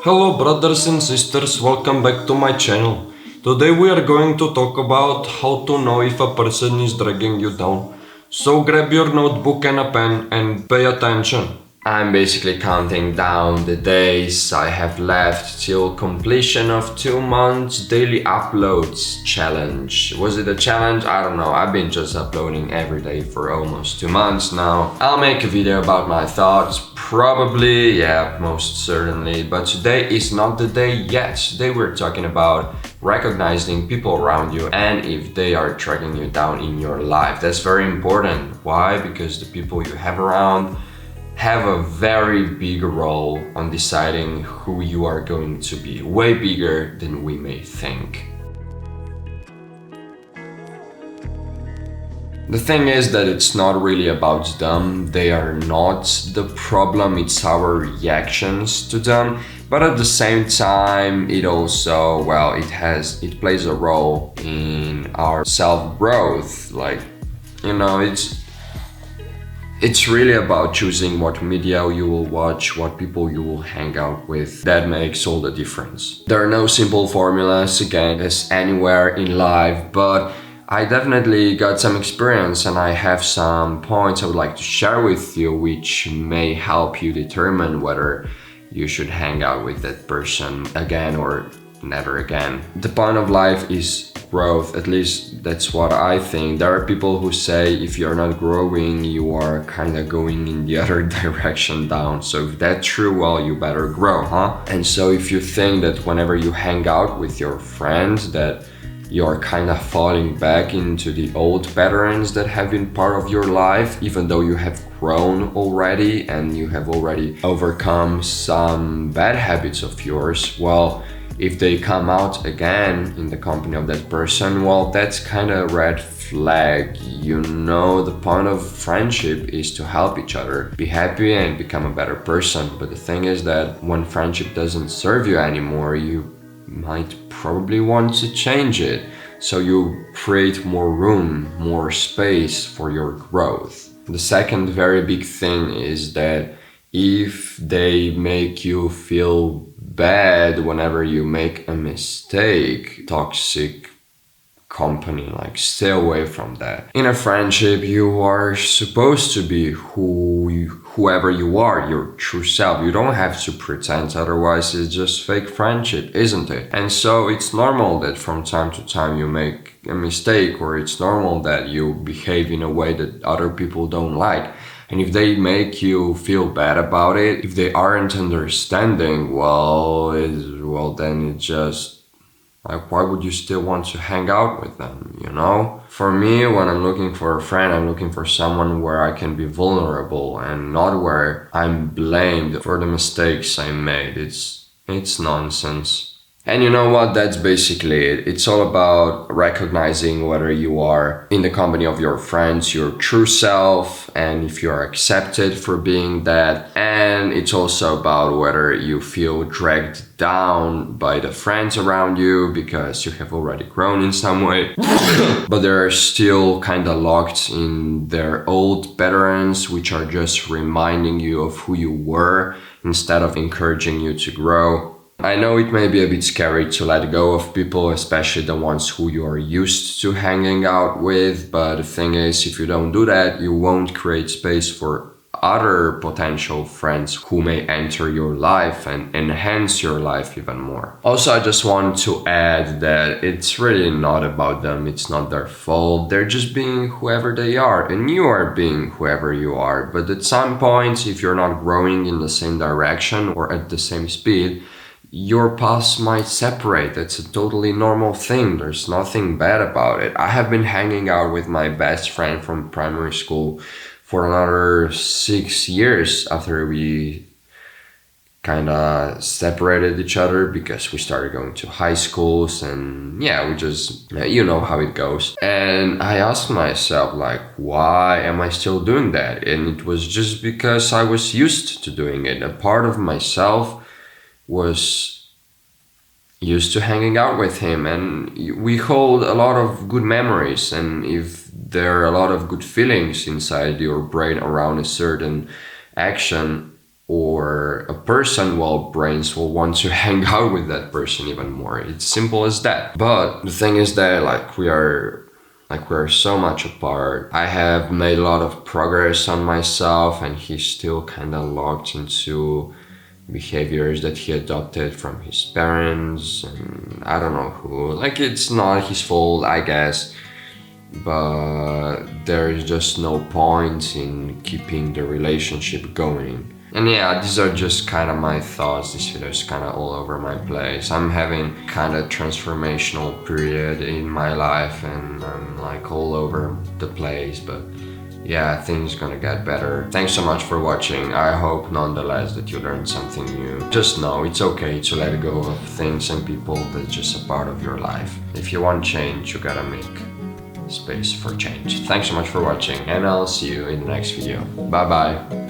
Hello brothers and sisters, welcome back to my channel. Today we are going to talk about how to know if a person is dragging you down. So grab your notebook and a pen and pay attention. I'm basically counting down the days I have left till completion of 2 months daily uploads challenge. Was it a challenge? I don't know. I've been just uploading every day for almost 2 months now. I'll make a video about my thoughts, probably, yeah, most certainly. But today is not the day yet. Today we're talking about recognizing people around you and if they are dragging you down in your life. That's very important. Why? Because the people you have around have a very big role on deciding who you are going to be, way bigger than we may think. The thing is that it's not really about them, they are not the problem, it's our reactions to them. But at the same time, it also, well, it plays a role in our self-growth. Like, you know, it's really about choosing what media you will watch, what people you will hang out with. That makes all the difference. There are no simple formulas, again, as anywhere in life, but I definitely got some experience and I have some points I would like to share with you which may help you determine whether you should hang out with that person again or never again. The point of life is growth, at least that's what I think. There are people who say if you're not growing, you are kind of going in the other direction down. So if that's true, well, you better grow, huh? And so if you think that whenever you hang out with your friends that you're kind of falling back into the old patterns that have been part of your life, even though you have grown already and you have already overcome some bad habits of yours, well, if they come out again in the company of that person, well, that's kind of a red flag. You know, the point of friendship is to help each other, be happy and become a better person. But the thing is that when friendship doesn't serve you anymore, you might probably want to change it. So you create more room, more space for your growth. The second very big thing is that if they make you feel bad whenever you make a mistake, toxic company, like stay away from that. In a friendship, you are supposed to be whoever you are, your true self. You don't have to pretend, otherwise it's just fake friendship, isn't it? And so it's normal that from time to time you make a mistake, or it's normal that you behave in a way that other people don't like. And if they make you feel bad about it, if they aren't understanding, well, then it's just like, why would you still want to hang out with them, you know? For me, when I'm looking for a friend, I'm looking for someone where I can be vulnerable and not where I'm blamed for the mistakes I made. It's nonsense. And you know what? That's basically it. It's all about recognizing whether you are in the company of your friends, your true self, and if you are accepted for being that. And it's also about whether you feel dragged down by the friends around you because you have already grown in some way, but they're still kind of locked in their old patterns, which are just reminding you of who you were instead of encouraging you to grow. I know it may be a bit scary to let go of people, especially the ones who you are used to hanging out with, but the thing is, if you don't do that, you won't create space for other potential friends who may enter your life and enhance your life even more. Also, I just want to add that it's really not about them, it's not their fault, they're just being whoever they are, and you are being whoever you are. But at some point, if you're not growing in the same direction or at the same speed, your paths might separate. That's a totally normal thing. There's nothing bad about it. I have been hanging out with my best friend from primary school for another 6 years after we kind of separated each other because we started going to high schools, and yeah, we just, you know how it goes. And I asked myself, like, why am I still doing that? And it was just because I was used to doing it. A part of myself was used to hanging out with him, and we hold a lot of good memories. And if there are a lot of good feelings inside your brain around a certain action, or a person, well, brains will want to hang out with that person even more. It's simple as that. But the thing is that we're so much apart. I have made a lot of progress on myself, and he's still kind of locked into behaviors that he adopted from his parents, and I don't know who. Like, it's not his fault, I guess, but there is just no point in keeping the relationship going. And yeah, these are just kind of my thoughts. This video is kind of all over my place. I'm having kind of transformational period in my life, and I'm like all over the place, but yeah, things gonna get better. Thanks so much for watching. I hope nonetheless that you learned something new. Just know it's okay to let go of things and people that's just a part of your life. If you want change, you gotta make space for change. Thanks so much for watching, and I'll see you in the next video. Bye bye.